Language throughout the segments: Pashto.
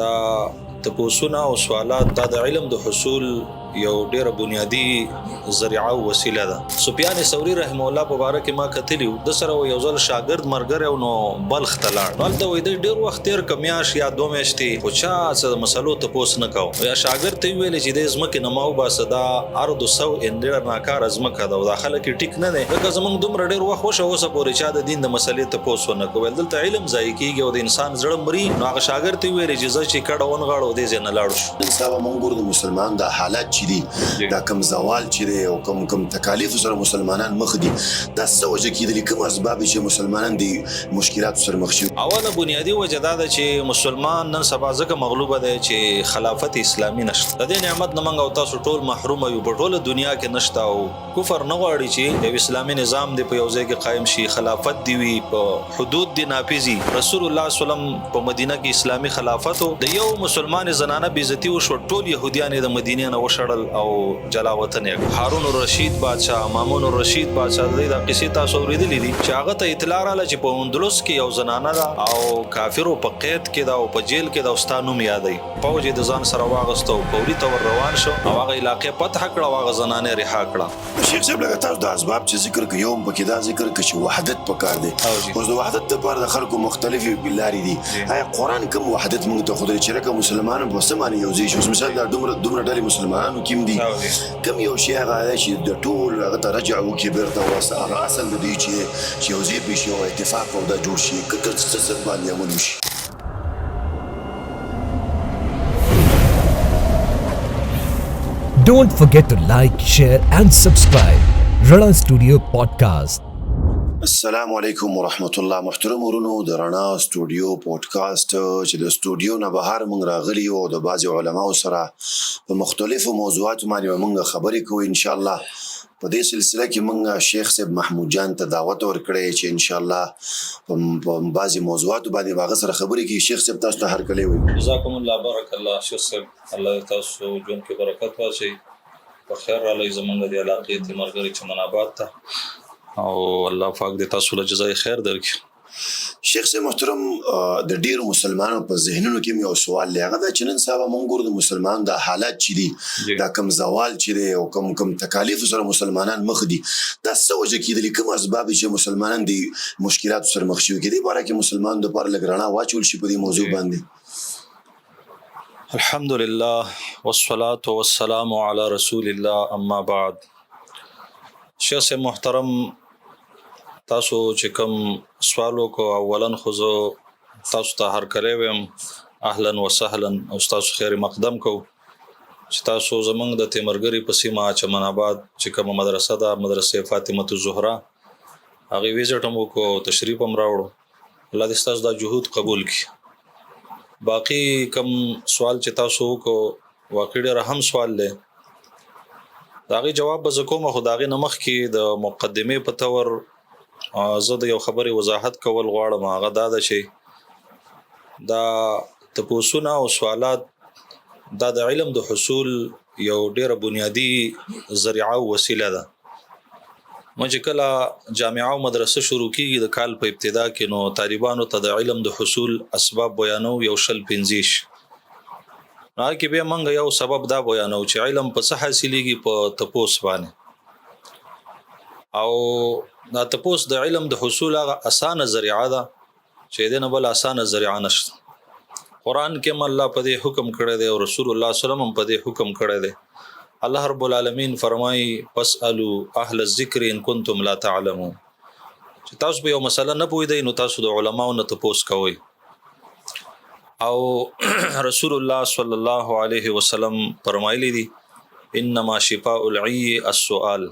دا تپوسونه او سوالات دا د علم د حصول یو ډیره بنیادی ذریعه او وسیله ده. سفیان ثوری رحم الله مبارک ما کتلی د سره یو ځل شاګرد مرګره نو بلخ ته لاړ. ولته وې د ډیر وخت تیر کمیاش یا 2 میاشتې او چا څه مسلو ته پوس نه کاو. یا شاګرد ته ویل چې د زمکه نماو باسه دا ارض سو انډر ناکار ازمکه دا داخله کې ټیک نه دی. دغه زمونږ دومره ډیر وخت وشو اوسه پورې چا د دین د مسلې ته پوس نه کوي. دلته علم ځای کیږي او د انسان زړه مري. نو هغه شاګرد ته ویل چې چې کډه ونغاړو د ځنه لاړو شو. انسان مونږ د مسلمان د حالات چې دي دا کم زوال چې دی او کم تکالیف سره مسلمانان مخ دي دا څه وجه کېدلی کوم اسباب چې مسلمانان دي مشکلات سره مخ شي. اوله بنیادی وجه دا ده چې مسلمان نن سبا ځکه مغلوبه دی چې خلافت اسلامي نشته. د دې نعمت نه موږ او تاسو ټول محروم یو په ټوله دنیا کې نشته او کفر نه غواړي چې یو اسلامي نظام دی په یو ځای کې قائم شي خلافت دی وي په حدود دی نافذي. رسول الله صلی الله علیه وسلم په مدینه کې اسلامي خلافت د یو مسلمان زنانه بیزتی وشو ټول يهوديان د مدینې نه وشړل او جلا وطن هارون الرشید بادشاہ مامون الرشید بادشاہ د قصې تاسو اوریدلې دي چې هغه ته اطلاع رااله چې په اندلس کې یو زنانه ده او کافرو په قید کې دا او په جیل کې دا استانوم یادای فوج د ځان سره واغستو پوری تور روان شو او هغه علاقې فتح کړه هغه زنانه رها کړه. شیخ صاحب لکه تاسو د اسباب چې ذکر کوي یوم پکې دا ذکر کوي چې وحدت پکار دی. اوس د وحدت لپاره د خلکو مختلفي بلاري دي. آیا قرآن کوم وحدت موږ ته خدای چې راکه مسلمانانو په سمانه یو ځای شو مثلا دا دومره ډېر مسلمانانو کیم دي کوم یو شی هغه چې د ټول هغه ته رجع وکړي بیرته ورسه هغه اصل د دې چې یو ځای به شي او اتفاق او دا جوړ شي که څه باندې عمل وشي. Don't forget to like, share and subscribe. Rana Studio Podcast. السلام علیکم ورحمت الله. محترم ورونو د رڼا سټوډیو پودکاسټ چې د سټوډیو نه بهر موږ راغلي او د بعضي علماو سره په مختلفو موضوعاتو باندې موږ خبرې کوو. ان شاء الله په دې سلسله کې موږ شیخ صاحب محمود جان ته دعوت ورکړی چې ان شاء الله په بعضي موضوعاتو باندې هغه سره خبرې کوي. شیخ صاحب تاسو ته هر کله وي. جزاکم الله بارک الله. شیخ صاحب الله تاسو ژوند کې برکت واچي په خیر را لې زمونږ د علاقې ته مرګري چمن آباد ته او الله پاک دې تاسو له جزای خیر درکړي. شیخ صاحب محترم د ډیرو مسلمانانو په ذهنونو کې یو سوال لري دا چې نن سبا موږ د مسلمان د حالات چې دي دا کم زوال چې دی او کم تکالیف سره مسلمانان مخ دي دا څه وجه کېدلی کوم اسباب چې مسلمانان دي مشکلات سره مخ شي کېدی باره کې مسلمان د پر لګرانه واچول شي په دې موضوع باندې. الحمدلله والصلاة والسلام علی رسول الله اما بعد. شیخ صاحب محترم تاسو چې کوم سوالو کو اولن خو تاسو ته هر کله ويم اهلا وسهلا او تاسو خیر مقدم کو چې تاسو زمنګ د تیمرګری په سیمه چمن آباد چې کوم مدرسه ده مدرسه فاطمه الزهرا هغه ویزټ مو کو تشریف هم راوړو. الله دې تاسو دا جهود قبول کړي. باقی کوم سوال چې تاسو کو واقعي رحم سوال لې داغي جواب به کوم خدای نمخ کې د مقدمه په تور زه د یو خبرې وضاحت کول غواړم. هغه دا ده چې دا تپوسونه او سوالات دا د علم د حصول یو ډیره بنیادی ذریعه او وسیله ده. مې کله جامعه او مدرسه شروع کیږي د کال په ابتدا کې نو طالبانو ته د علم د حصول اسباب بیانو یو شل پنځیش نو کې به موږ یو سبب دا بیانو چې علم په څه حاصلېږي په تپوس باندې او دا تپوس د علم د حصول هغه اسانه ذریعہ ده چې دې نه بل اسانه ذریعہ نشته. قرآن کې الله په دې حکم کړی دی او رسول الله صلی الله علیه وسلم په دې حکم کړی دی. الله رب العالمین فرمایي فاسألوا اهل الذکر ان کنتم لا تعلمون چې تاسو به یو مسله نه پوهیدئ نو تاسو د علماو نه تپوس کوئ. او رسول الله صلی الله علیه وسلم فرمایلی دي انما شفاء العی السؤال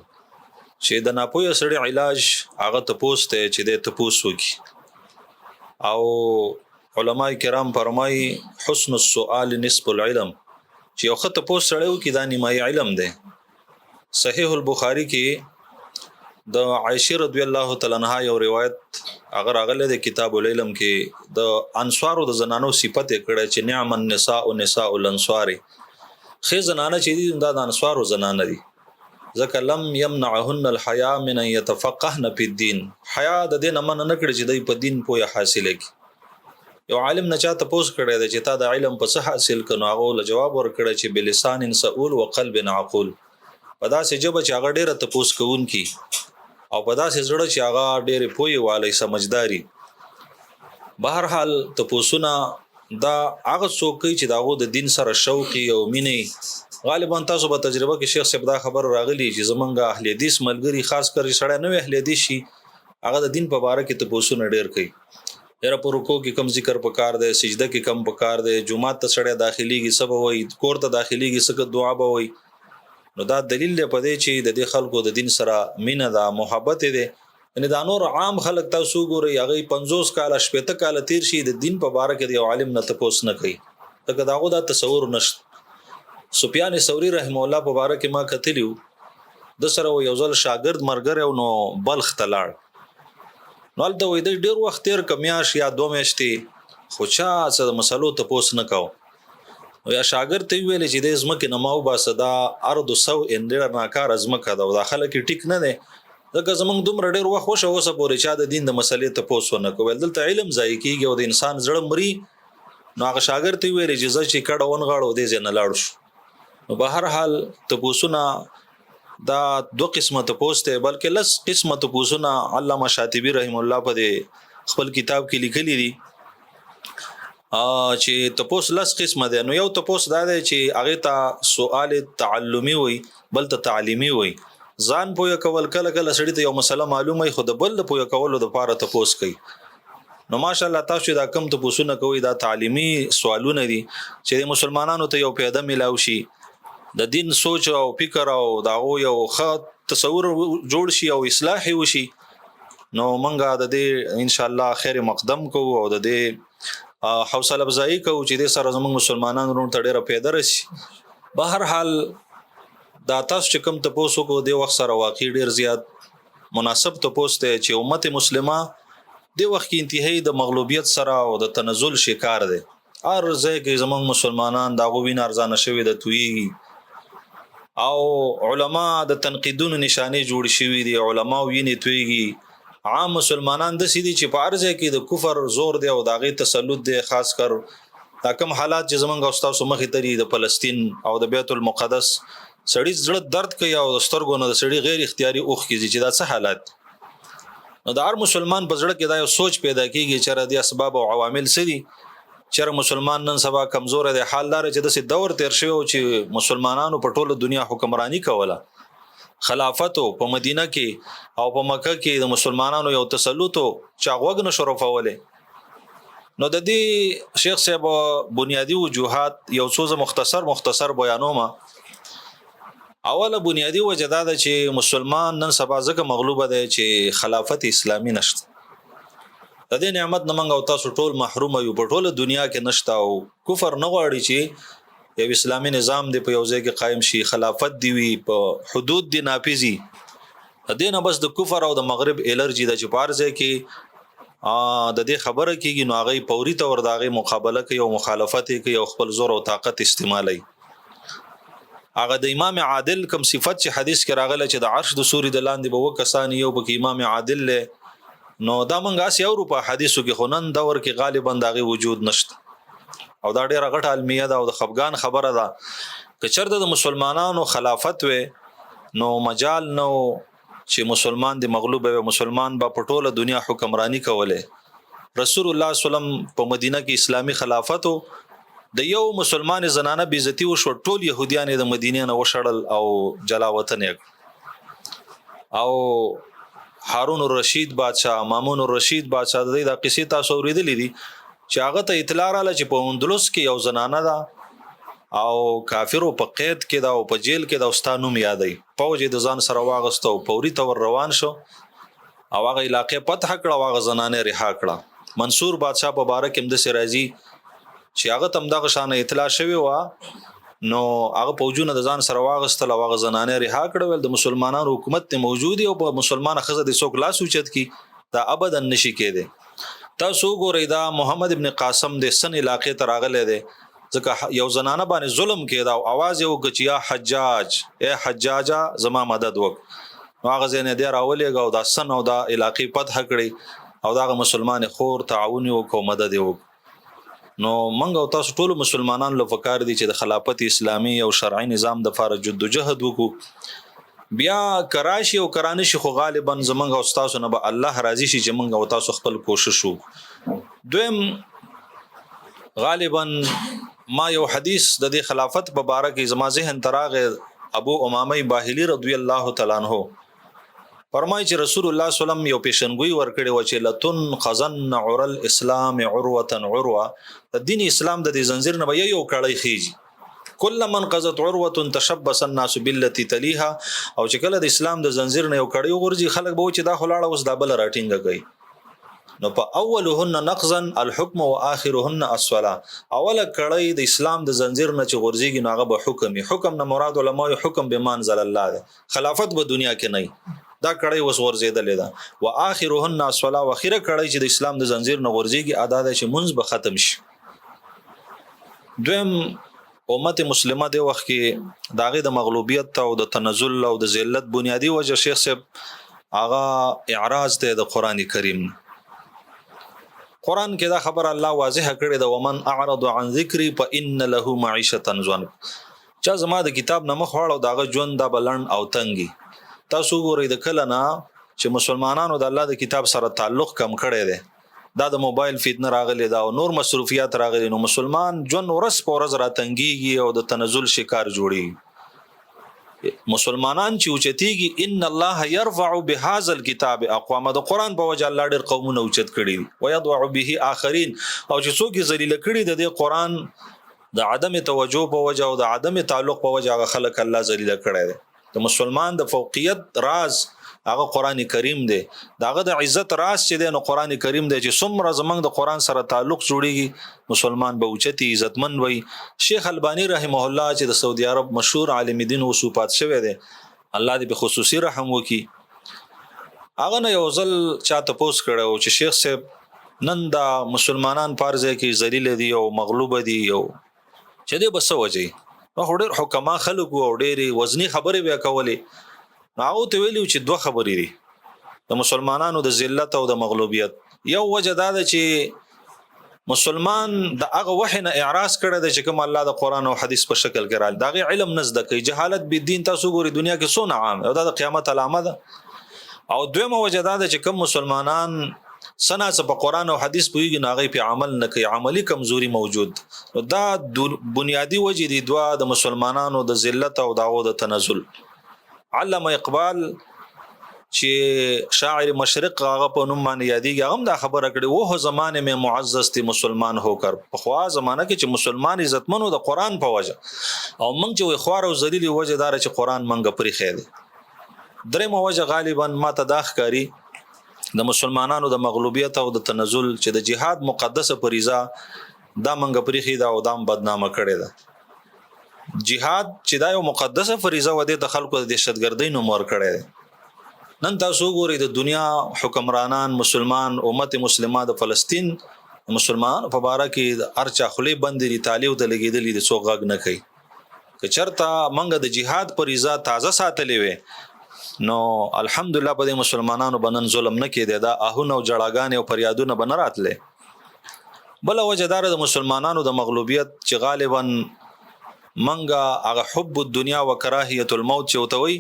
چې د ناپوهه سړي علاج هغه تپوس ته چې د تپوس وکي. او علما کرام فرمایي حسن السؤال نصف العلم چې یو خط تپوس سړی وکي دا نیمه علم دی. صحیح البخاری کې د عائشه رضی الله تعالی عنها یو روایت اگر اغله د کتاب العلم کې د انصارو د زنانو صفت کړه چې نعم النساء نساء الانصار خې زنانه چې دي دا د انصارو زنانه دي ځکه لم يمنعهن الحياء من ان يتفقهن في الدين. حیا د دین من نه کړی چې د په دین پوهه حاصله کی. یو عالم نه چا تپوس کړی دی چې تا د علم په څه حاصل کړو هغه له جواب ورکړی چې بلسان سؤول وقلب عقول په داسې ژبه چې هغه ډېره تپوس کوونکي او په داسې زړه چې هغه ډېرې پوهې والی سمجداري. بهرحال تپوسونه دا هغه څوک کوي چې د هغو د دین سره شوقي او مینې غالبا تاسو به تجربه کې شیخ صاحب دا خبر راغلی چې زمونږ اهل حدیث ملګري خاص کر سړی نوی اهل حدیث شي هغه د دین په باره کې تپوسونه ډېر کوي. یاره په رکوع کې کم ذکر پکار دی سجده کې کم پکار دی جمعات ته سړی داخليږي څه به وایي کور ته داخليږي څه دعا به وایي. نو دا دلیل دی په دې چې د دې خلکو د دین سره مینه ده محبت دی. یعنی دا نور عام خلک تاسو ګورئ هغه 50 کاله 60 کاله تیر شي د دین په باره کې د یو عالم نه تپوس نه کوي ځکه داغو دا تصور نشته. سفیان ثوری رحم الله په باره کې ما کتلیو د سره یو ځل شاګرد مرګره نو بلخ ته لاړ نو هلته وایي د ډېر وخت تېر که میاشت یا 2 میاشتې خو چا څه د مسلو تپوس نه کوو. نو یا شاګرد ته یې ویلې چې دې ځمکې نه ما وباسه دا ارض سو ان ډېره ناکاره ځمکه ده او دا خلک یې ټیک نه دی ځکه زمونږ دومره ډېر وخت وشه اوسه پورې چا د دین د مسلې تپوس ونه کوو دلته علم ضایع کېږي او د انسان زړه مري. نو هغه شاګرد ته یې ویلې چې زه چې کډه ونغاړو دې ځای نه لاړ شو. نو به هر حال تپوسونه دا 2 قسمه تپوس دی بلکې 10 قسمه تپوسونه علامه شاطبی رحم الله په خپل کتاب کې لیکلي دي چې تپوس 10 قسمه دی. نو یو تپوس دا دی چې هغه ته سوال تعلمی وي بل ته تعلیمی وي ځان پوهه کول کله کله سړی ته یو مسله معلومه خو د بل د پوهه کولو لپاره تپوس کوي. نو ماشاءالله تاسو دا کم تپوسونه کوي دا تعلیمی سوالونه دي چې مسلمانانو ته یو پیدا ملاو شي د دین سوچ او فکر او داغو یو ښه تصور جوړ شي او اصلاح وشي. نو منګه د دې ان شاء الله خیر مقدم کوو او د دې حوصله افزایی کوو چې د سره زموږ مسلمانانو ته ډیره پیدا راشي. بهر حال دا تاسو چې کوم تپوس کو د وخت سره واقع ډیر زیات مناسب تپوس ته چې امت مسلمه د وخت کې انتهایی د مغلوبیت سره او د تنزل شکار دي. ارزه کې زموږ مسلمانان داغو وین ارزانه شوی د توی او علما د تنقیدونو نشانه جوړ شوی دي علما ویني تویږي عام مسلمانان د سیدي چې په ارزه کې د کفر زور دی او داغه تسلط دی خاص کر دا کوم حالات چې زمونږ استاد مخې تری د فلسطین او د بیت المقدس سړی زړه درد کوي او د سترګو نه د سړی غیر اختیاري اوخ کیږي چې دا څه حالات. نو د هر مسلمان په زړه کې دا یو سوچ پیدا کیږي چې را دي اسباب او عوامل سدي چېر مسلمان نن سبا کمزور دی حال دار چې د دور تیر شوی چې مسلمانانو په ټوله دنیا حکمرانی کوله خلافت په مدینه کې او په مکه کې د مسلمانانو یو تسلط چا غوږ نه شرفوله. نو د دې شیخ صاحب بنیادی وجوهات یو څه مختصر بیانوم. اوله بنیادی وجه دا ده چې مسلمان نن سبا ځکه مغلوبه دی چې خلافت اسلامی نشته د دې نعمت نه منغو تاسو ټول محروم یو په ټوله دنیا کې نشته او کفر نه غواړي چې یو اسلامي نظام دی په یو ځای کې قائم شي خلافت دی وي په حدود دی نافذي د دې نه بس د کفر او د مغرب الرجی د چپارځه کې د دې خبره کېږي نو هغه پوري تور داغه مقابله کوي او مخالفت کوي او خپل زور او طاقت استعمالوي. هغه د امام عادل کوم صفت چې حدیث کې راغله چې د عرش د سوري د لاندې به وکسان یو به امام عادل له نو دا منګه سی اروپا حدیثو کې خنن دور کې غالبا داغه وجود نشته او دا ډیره غټه علمیه ده او د خفغان خبره ده که چرته د مسلمانانو خلافت و نو مجال نو چې مسلمان دی مغلوب و مسلمان با په ټوله دنیا حکمرانی کوله. رسول الله صلی الله علیه وسلم په مدینه کې اسلامی خلافت د یو مسلمان زنانه بیزتی وشو ټول يهوديان د مدینه نه وشړل او جلا وطن او هارون الرشید بادشاہ مامون الرشید بادشاہ د دې قصې تاسو اوریدلې دي چې هغه ته اطلاع رااله چې په اندلس کې یو زنانه ده او کافرو په قید کې دا او په جیل کې دا استانوم یادې فوج د ځان سره واغستو پوری تور روان شو او هغه علاقې فتح کړه هغه زنانه رها کړه. منصور بادشاہ په باره کې د سرازي چې هغه تم دغه شان اطلاع شوی و نو هغه فوجونه د ځان سره واغستل او هغه زنانه رها کړول د مسلمانانو حکومت ته موجود او په مسلمان خزه د څوک لاس اوچت کی دا ابدا نشي کېده. تاسو ګورئ دا محمد ابن قاسم د سن علاقې ته راغلی دی ځکه یو زنانه باندې ظلم کېدا او आवाज یو غچیا حجاج اے حجاجا زما مدد وک نو هغه زنه دی راولېګو دا سن او دا علاقې فتح کړي او دا مسلمان خور تعاون وکاو مدد وک نو منګ او تاسو ټول مسلمانانو له فکر دي چې د خلافت اسلامي او شرعي نظام د فار جدوجہد وکړو بیا کراشي او کرانشي خو غالبا زمنګ او تاسو نه به الله راضي شي چې منګ او تاسو خپل کوشش وکړو. دویم غالبا ما یو حدیث د دې خلافت په باره کې زما ذهن تراغه ابو امامه باهلی رضی الله تعالی عنہ فرمایي چې رسول الله صلی الله علیه وسلم یو پیشنګوئی ورکړي و چې لتن خزن عرل اسلام عروه عروه د دین اسلام د دې زنجیر نه به یو کړی خيږي کله من قضت عروه تشبث الناس بالتي تليها او چې کله د اسلام د زنجیر نه یو کړی ورځي خلک به چې دا خلاړه اوس دا بل راټینګ کوي نو په اولهن نقضا الحكم واخرهن الصلاه اوله کړی د اسلام د زنجیر نه چې ورځيږي نو هغه به حکم نه مراد علماء حکم به منزل الله ده خلافت به دنیا کې نه دا کړی وس ورزیدلې ده واخرهن الصلاه واخره کړی چې د اسلام د زنجیر نه ورځيږي ادا ده چې منځ به ختم شي. دویم امت مسلمه د وخت کې داغه د مغلوبیت او د تنزل او د ذلت بنیادی وجه شیخ صاحب آغا اعراض ته د قران کریم قران کې دا خبر الله واضح کړی دا ومن اعرض عن ذکری فان له معیشه ضنک چا زما د کتاب نه مخ واړو داغه ژوند دا بلند او تنګي تاسو ګورئ د کله نه چې مسلمانانو د الله د کتاب سره تعلق کم کړي دي دا د موبایل فتنه راغلي دا او نور مصروفیات راغلي نو مسلمان جون ورس په ورځ راتنګيږي او د تنزل شکار جوړي مسلمانان چې اوچتيږي ان الله يرفع بهذا الكتاب اقوام د قران په وجه الله ډېر قومونه اوچت کړي ويضع به اخرين او چې څوک ذلیل کړي د قران د عدم توجه په وجه او د عدم تعلق په وجه خلک الله ذلیل کړي دي د مسلمان د فوقیت راز هغه قران کریم دی داغه د عزت راز چې دی نو قران کریم دی چې څومره زمنګ د قران سره تعلق جوړیږي مسلمان به اوچتي عزتمن وي. شیخ البانی رحمه الله چې د سعودي عرب مشهور عالم دین او صوفات شوی دی الله دې په خصوصي رحم وکي هغه نه یو ځل چاته پوس کړو چې شیخ صاحب نن دا مسلمانان پارځه کې ذلیل دي او مغلوب دي او چې دې بس وځي نو ډېر حکما خلک او ډېری وزنی خبره بیا کولې نو ته ویلو چې دوه خبرې دي د مسلمانانو د ذلت او د مغلوبیت یو وجه دا ده چې مسلمان د هغه وحی نه اعراض کړی دی چې کوم الله د قران او حدیث په شکل کې راځي دا علم نزد کوي جهالت به دین تاسو ګوري دنیا کې سونه عام او دا د قیامت علامه ده او دویمه وجه دا ده چې کوم مسلمانان سنا څه په قران او حدیث پویږي ناغي په عمل نه کوي عملی کمزوري موجود دا بنیادی وجه دي دوا د مسلمانانو د ذلت او داو د تنزل. علامه اقبال چې شاعر مشرق هغه په نوم باندې یادېږي هغه دا خبره کړې وه زمانه میں معزز تی مسلمان ہوکر په خوا زمانہ کې چې مسلمان عزتمنو د قران په وجه او موږ چې خوار او ذلیل وجه دار چې قران منګه پرې خېده درې وجه غالبا ما تداخکاری د مسلمانانو د مغلوبیت او د تنزل چې د جهاد مقدسه فریضه دا منګه پرې خېده او دام بدنامه کړې ده جهاد چې دا یو مقدسه فریضه و دي د خلکو د دهشتګردۍ نوم ور کړی نن تاسو ګورئ د دنیا حکمرانان مسلمان امت مسلمه د فلسطین مسلمان په باره کې د ارچا خلی بندري طالب د لګیدلې د څو غږ نه کوي که چرته منګه د جهاد فریضه تازه ساتلې وي نو الحمدلله په مسلمانانو باندې ظلم نه کېده دا اهونه او جړاګان او فریادونه بن راتله بل وجدار د مسلمانانو د مغلوبیت چې غالبا منګه هغه حب الدنیا وکراهیت الموت چوتوي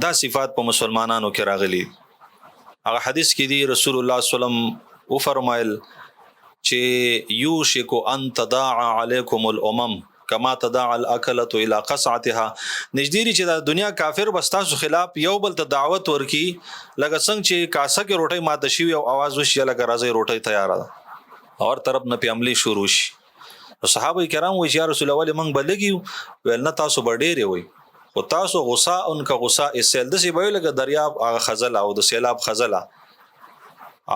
دا صفات په مسلمانانو کې راغلي هغه حدیث کې دی رسول الله صلی الله علیه وسلم او فرمایل چې یوشک ان تداعى علیکم الامم کما تداعى الاکلۃ الى قصعتها نجديري چې د دنیا کافر بستاسو خلاف یو بل ته دعوت ورکی لکه څنګه چې کاسه کې روټي ماته شي او आवाज وشي لکه راځي روټي تیار ده اور طرف نه پیملی شروع شي صحابه کرام وی یا رسول الله من بلګي ول نه تاسو بډېره وي او تاسو غصه ان کا غصه اسل د سی ویل لکه دریاب هغه خزل او د سیلاب خزله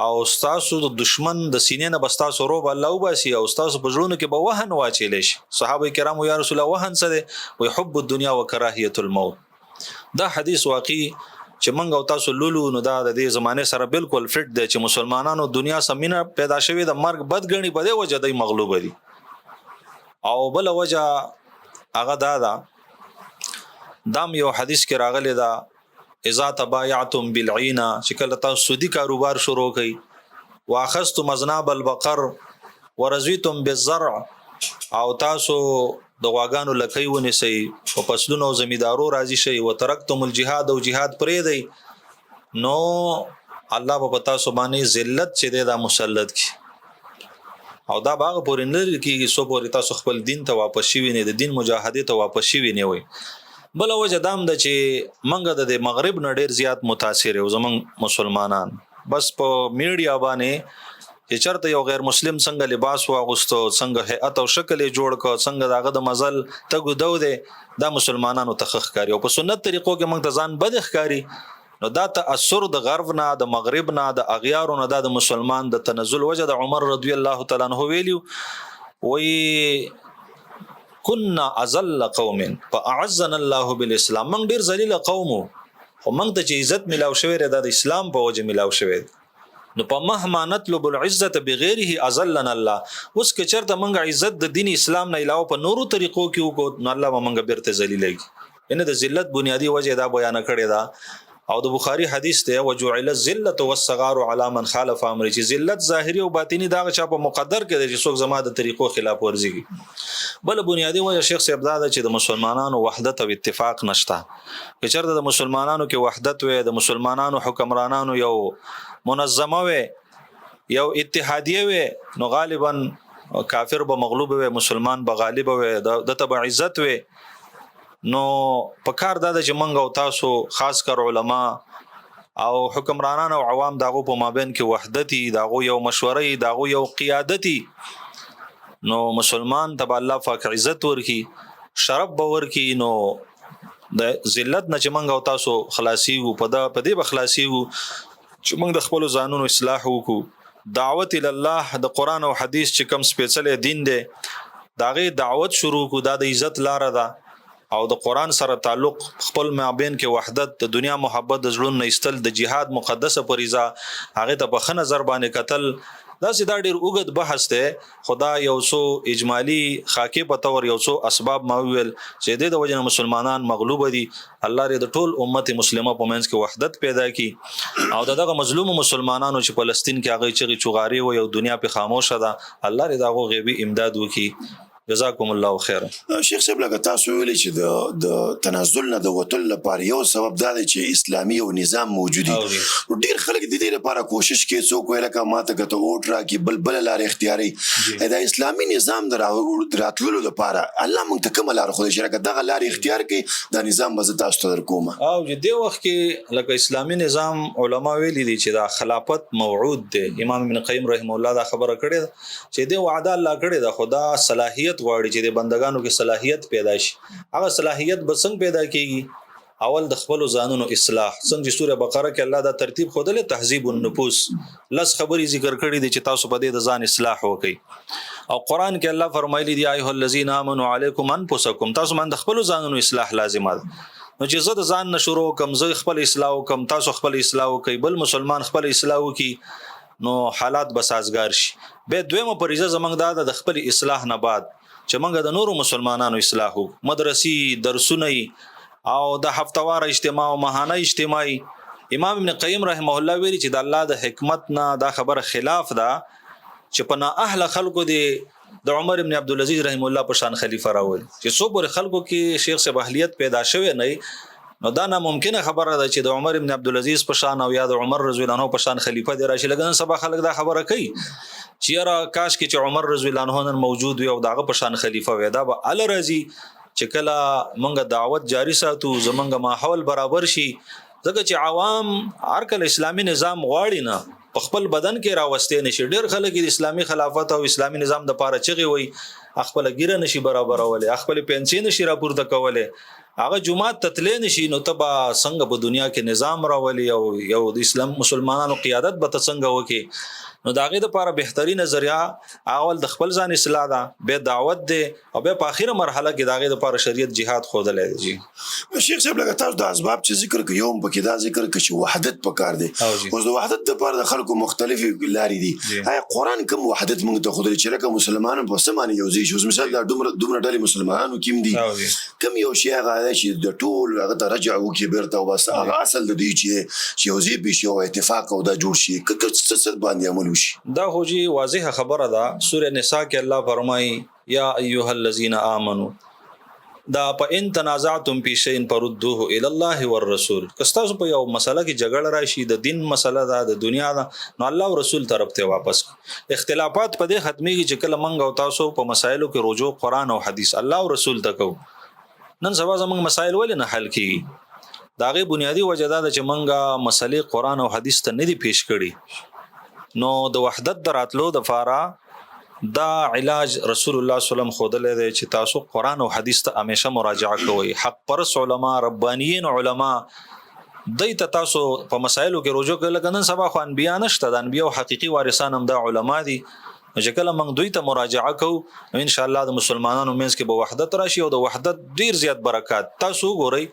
او تاسو د دشمن د سینې نه بستاسو روب الله وباسي او تاسو په ژوند کې به وهن واچیل شي صحابه کرام یا رسول الله وهن سره وي حب الدنيا وکراهیت الموت دا حدیث واقعي چې منګ او تاسو لولو نو دا د دې زمانه سره بالکل فټ دی چې مسلمانانو دنیا سمینه پیدا شوی د مرګ بدګنی په دې وجه د مغلوب دي او بل وجه هغه دا دام یو حدیث کې راغلی دا اذا تبايعتم بالعينه چې کله تاسو سودی کاروبار شروع کړئ واخذتم اذناب البقر ورزیتم بالزرع او تاسو د غواګانو لکۍ ونیسئ په فصلونو او زمیدارو راضي شئ وترکتم الجهاد او جهاد پرېږدئ نو الله په تاسو باندې ذلت چې دی دا مسلط کی او دا باغ پورې نه کېږي څو پورې تاسو خپل دین ته واپس شوي نه د دین مجاهدې ته واپس شوي نه وئ. بله وجه دام ده چې موږ د مغرب نه ډېر زیات متاثر یو زموږ مسلمانان بس په میډیا باندې چې چرته یو غیر مسلم څنګه لباس واغوستو څنګه هیئت او شکل یې جوړ کړ څنګه داغه د مزل تګو دو دی دا مسلمانانو ته ښه ښکاري او په سنت طریقو کې موږ ته ځان بد ښکاري نو دا تاثر د غرب نه د مغرب نه د اغیارو نه د مسلمان د تنزل وجه د عمر رضی الله تعالی عنہ ویلیو وی كنا ازل قوم فاعزنا الله بالاسلام موږ ډیر ذلیل قوم خو موږ ته چې عزت ملاو شوی دی د اسلام په وجه ملاو شوی نو په مهما نطلب العزه بغیره ازلنا الله اوس که چرته موږ عزت د دین اسلام نه علاوه په نورو طریقو کې وکړو نو الله به موږ بیرته ذلیلېږي ان د ذلت بنیادی وجه دا بیان کړی دا او د بخاری حدیث ته وجعل الذلة والصغار على من خالف امر چې ذلت ظاهری او باطینی دا چا په مقدر کې چې څوک زما د طریقو خلاف ورزي بل بنیادی وجه شیخ صاحب دا چې د مسلمانانو وحدت او اتفاق نشته چې چرته د مسلمانانو کې وحدت وي د مسلمانانو حکمرانانو یو منظمه وي یو اتحادیه وي نو غالبا کافر به مغلوب وي مسلمان به غالب وي د تبع عزت وي نو په کار دا چې منګ او تاسو خاص کر علما او حکمرانان او عوام داغو په مابین کې وحدتي داغو یو مشورې داغو یو قیادتي نو مسلمان تبع الله پاک عزت ورکی شرف باور کی نو د ذلت نه چې منګ او تاسو خلاصي وو په دې بخلاصي وو چې موږ د خپل ځانونو اصلاح وکړو دعوت ال الله د قران او حدیث چې کوم سپیشل دین دی داغه دعوت شروع کو دا د عزت لار ده او د قران سره تعلق خپل مابین کې وحدت د دنیا محبت د زړونو نه استل د جهاد مقدسه فریضه هغه ته په خنه نظر باندې قتل دا سیدا ډیر اوږد بحث ته خدا یو سو اجمالی خاکه په تور یو سو اسباب ما ویل چې د وجه مسلمانان مغلوب دي الله دې د ټول امت مسلمه په منځ کې وحدت پیدا کړي او دغه مظلوم مسلمانانو چې فلسطین کې هغه چغي چغاري و یو دنیا په خاموشه ده الله دې دغه غیبی امداد وکړي جزاكم الله خيرا. شیخ صاحب لکه تاسو ویلي چې د تنزل نه د وتل لپاره یو سبب دا دی چې اسلامي او نظام موجودي ډیر خلک د دې لپاره کوشش کوي څوک ویل کا ماته کته ووټ راکې بل لارې اختیاري دا اسلامي نظام دراتلو لپاره الله مونږ ته کوم لار خو دې شرکت دغه لارې اختیار کوي دا نظام به تاسو ته درکوم او دې وخت کې لکه اسلامي نظام علما ویلي دي چې دا خلافت موعود دی امام ابن قیم رحم الله دا خبره کړې چې دې وعده الله کړې دا خدا صلاحیت غواړي چې د بندگانو کې صلاحیت پیدا شي هغه صلاحیت به څنګه پیدا کیږي اول د خپل ځانونو اصلاح څنګه چې سوره بقره کې الله دا ترتیب خوده له تهذیب النفوس لس خبري ذکر کړی دي چې تاسو په دې د ځان اصلاح وکړي او قران کې الله فرمایلی دی ایه الذین آمنوا علیکم انفسکم تاسو باندې خپل ځانونو اصلاح لازم ده نو چې زه د ځان نشورو کم زه خپل اصلاح وکم تاسو خپل اصلاح وکي بل مسلمان خپل اصلاح وکي نو حالات به سازگار شي به دویمه پریزه زمنګ د خپل اصلاح نه بعد چې موږ د نورو مسلمانانو اصلاح مدرسې درسونه او د هفتوار اجتماع او ماهانه اجتماع امام ابن قیم رحمه الله ویلي چې د الله د حکمت نه دا خبره خلاف ده چې په نه اهل خلکو د عمر ابن عبد العزيز رحم الله په شان خلیفہ راول چې څو پر خلکو کې شیخ صاحب اهلیت پیدا شوه نه نو دا ناممکنه خبره ده چې د عمر ابن عبد العزيز په شان او یا د عمر رضی الله عنه په شان خلیفہ دی راشي لګن سبا خلک دا خبره کوي چې را کاش کې چې عمر رضی الله عنه موجود وي او داغه په شان خلیفہ وي دا به ال رضی چې کله مونږه دعوت جاری ساتو زمونږه ماحول برابر شي ځکه چې عوام هر کله اسلامي نظام غواړي نه په خپل بدن کې راوستي نشي ډېر خلک د اسلامي خلافت او اسلامي نظام د پاره چغي وي خپل ګیره نشي برابرولې خپل پنسي نشي راپورته کولې هغه جمعات تتلې نشي نو تبا څنګه په دنیا کې نظام راولي او یو د اسلام مسلمانانو قیادت به څنګه وکي نو داغه د لپاره بهترین ذریعہ اول د خپل ځان اصلاح ده به دعوت ده او به په اخیره مرحله کې داغه د لپاره شریعت jihad خودلې جی شیخ صاحب لکه تاسو د اسباب چې ذکر کوي یوم پکې دا ذکر کوي چې وحدت پکار دی اوس د وحدت لپاره د خلکو مختلفي لارې دي هغه قران کوم وحدت موږ ته خودلې چې لکه مسلمانانو په سمانه یوځي یوځای شي. اوس مثال دا دومره ډلې مسلمانانو کې دي کوم یو شی هغه چې د ټول هغه ته رجع وکړي بیرته او بس هغه اصل د دوی چې یوځای به شي او اتفاق او دا جوړ شي څه باندې عمل وشي. دا خو جی واضح خبره ده. سورہ نساء کې الله فرمایي یا ایها الذین آمنوا دا په ان تنازعتم فی شیء فردوه الی الله والرسول. کستاسو په یو مسله کې جګړه راشي د دین مسله ده د دنیا ده نو الله او رسول طرف ته واپس. اختلافات په دې ختمي چې کله منګ او تاسو په مسایلو کې رجوع قران او حدیث الله او رسول ته کو. نن سبا زموږ مسایل ولې نه حل کیږي؟ دا غي بنیادی وجه ده چې منګه مسلې قران او حدیث ته نه دي پیش کړي. نو د وحدت دراتلو د فارا دا علاج رسول الله صلی الله علیه وسلم خودلې دی چې تاسو قران او حدیث ته همیشه مراجعه کوئ. حق پرس علما ربانیین علما دایته تاسو په مسایلو کې رجوع کوي. لکه نن سبا خو انبیا نشته د انبیا او حقيقي وارثان هم د علما دي. چې کله موږ دوی ته مراجعه کوو نو ان شاء الله د مسلمانانو منځ کې به وحدت راشي او د وحدت ډیر زیات برکات. تاسو ګورئ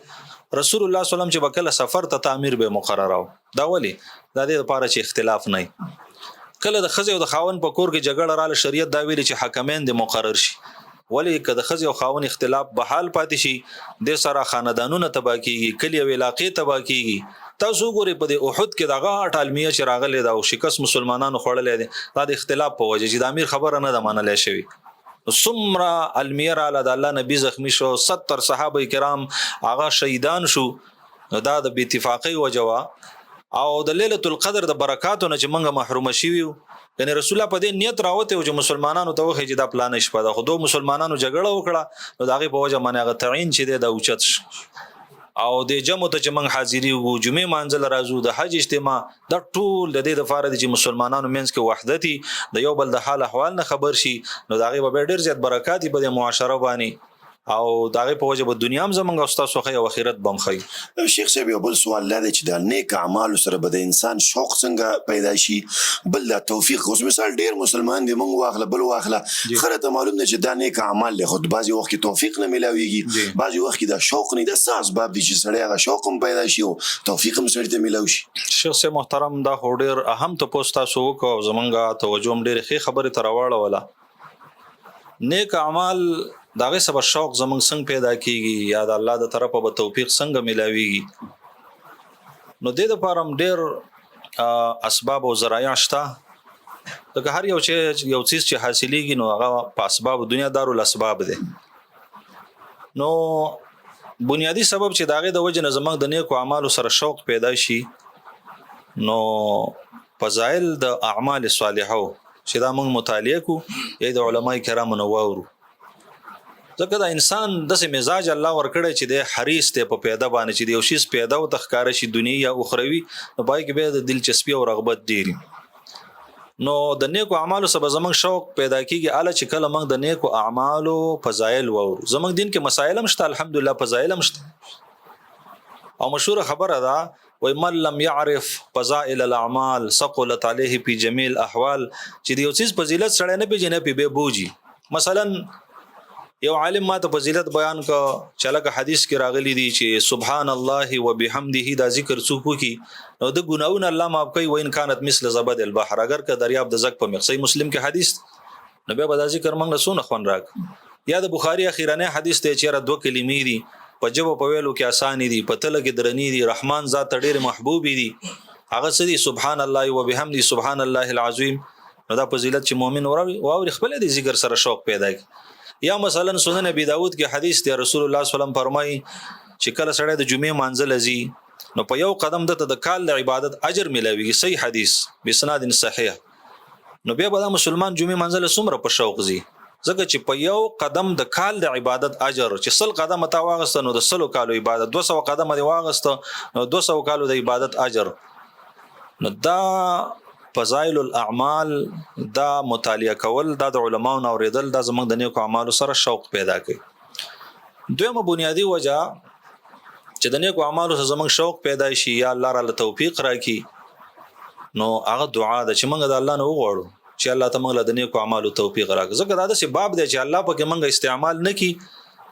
رسول الله صلی الله علیه وسلم چې وکله سفر ته تعمیر به مقرره دا ولی دا د لپاره چې اختلاف نه کله د خزې او د خاون په کور کې جګړه رااله شریعت دا ویلي چې حکمین د مقرر شي. ولی که د خزې او خاون اختلاف به حال پاتې شي د سره خاندانونو تبا کیږي کلی او علاقې تبا کیږي. تاسو ګورئ په د احد کې دغه اټالمیه چې راغلی دا او شکست مسلمانانو خوړلې دي دا د اختلاف په وجه چې د امیر خبره نه ده منلې شوی. ثمره المیر علی د الله نبی زخمی شو 70 صحابه کرام هغه شهیدان شو. دا د بی اتفاقی وجوا او د ليله القدر د برکاتو نه چې منګه محروم شيو. یعنی رسول الله په دې نیت راوته چې مسلمانانو ته وخی چې دا پلان شپه ده خو دوه مسلمانانو جګړه وکړه نو داغه په وجه باندې هغه تعین چې د اوچت او د جمعو ته چې موږ حاضری وو جمعې مانځل راځو د حج اجتماع د ټول د دې لپاره چې مسلمانانو منځ کې وحدتي د یو بل د حال احوال نه خبر شي نو داغه به ډیر زیات برکات په معاشره باندې او داغه په وجه په دنیا هم زمونږ او تاسو خو او اخرت بم خي. شیخ صاحب یو بل سوال لري چې د نیک اعمال سره به د انسان شوق څنګه پیدا شي بل د توفیق. اوس مثال ډیر مسلمان دي مونږ واخله بل واخله خره معلوم نه چې دا نیک اعمال له خود بعضي وخت توفیق نه ملاويږي بعضي وخت دا شوق نه د اساس باب دي چې سړی هغه شوق هم پیدا شي او توفیق هم سره ته ملاوي شي. شیخ صاحب محترم دا ډیر اهم ته پوسټ تاسو کو زمونږه توجه هم ډیر ښه خبره تراوړه ولا نیک اعمال داغه سبا شوق زمونږ څنګه پیدا کیږي یا د الله د طرفه به توفیق څنګه ملاويږي. نو د دې لپاره ډېر اسباب او ذرایع شته. لکه هر یو چې یو څه چې حاصلېږي نو هغه په اسباب دنیا دارو الاسباب دي. نو بنیادی سبب چې داغه د وجه نه زمونږ د نیکو اعمالو سره شوق پیدا شي نو فضائل د اعمال صالحو چې دا موږ مطالعه کو یا د علماء کرامو نو وورو. ځکه دا انسان داسې مزاج الله ورکړی چې د حریص ته په پیدا باندې چې د یو شی پیدا او تخکار شي دنیا یا اخروی نو پای کې به د دلچسپي او رغبت ډیری. نو د نیکو اعمالو سبا زمنګ شوق پیدا کیږي اله چې کله موږ د نیکو اعمالو فضایل وورو. زمنګ دین کې مسائل هم شته الحمدلله فضایل هم شته او مشهور خبره ده وای من لم يعرف فضائل الاعمال ثقلت عليه في جميع الاحوال چې د یو څه فضیلت سره نه پیژنې په به بوجي. مثلا یو عالم ما ته فضیلت بیان کا چې لکه حدیث کې راغلی دی چې سبحان الله وبحمده دا ذکر څوک کی نو د ګناونه الله معاف کوي وین كانت مثل زبد البحر اگر که دریاب د زک په مخصي مسلم کې حدیث نو به دا ذکر موږ نه سونه خون راک. یا د بخاری اخیرانه حدیث ته چې دوه کلمې دي په جواب په ویلو کې اساني دي په تل کې درنی دي رحمان ذات ډېر محبوب دي هغه سدي سبحان الله وبحمده سبحان الله العظیم. نو دا فضیلت چې مؤمن او خپل دي ذکر سره شوق پیدا کوي. یا مثلا سنن ابي داود کې حدیث دی رسول الله صلی الله علیه وسلم فرمایي چې کله سړی د جمعې مانځل ازي نو په یو قدم د کال د عبادت اجر ملويږي. صحیح حدیث بسناد صحیح. نو بیا به مسلمان جمعې مانځل څومره په شوق زی ځکه چې په یو قدم د کال د عبادت اجر چې 100 قدم تا واغست نو د 100 کالو عبادت 200 قدم دی واغست نو 200 کالو د عبادت اجر. نو دا فضائل الاعمال دا مطالعه کول دا د علماو نو اوریدل دا زمونږ د نیکو اعمالو سره شوق پیدا کوي. دویمه بنیادی وجہ چې د نیکو اعمالو سره زمونږ شوق پیدا شي یا الله تعالی توفیق راکړي نو هغه دعا ده چې موږ د الله نه وغواړو چې الله تعالی موږ د نیکو اعمالو توفیق راکړي. ځکه دا د سبب دی چې الله پکې موږ استعمال نکي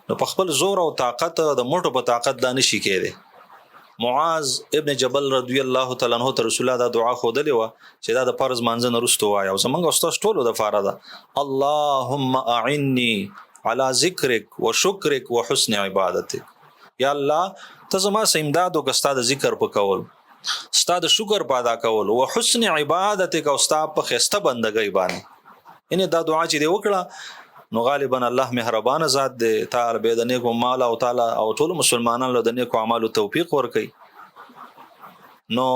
نو په خپل زور او طاقت د موټو په طاقت دا نشي کېده. معاذ ابن جبل رضی الله تعالی عنہ ته رسول الله دا دعا خودلې و چې دا د فرض مانځه نه رسټو وای او زمونږ استاد ټولو د فاره ده اللهم اعني على ذکرک وشکرک وحسن عبادتک یا الله ته زما سیمداد او کستا د ذکر په کول ستا د شکر په ادا کول وحسن عبادتک او ستا په خسته بندګۍ باندې ان دا دعا چې دی وکړه نو غالبا الله مهربان ذات دی تعالی به د نیکو مال او تعالی او ټول مسلمانانو له نیکو اعمالو توفیق ورکړي نو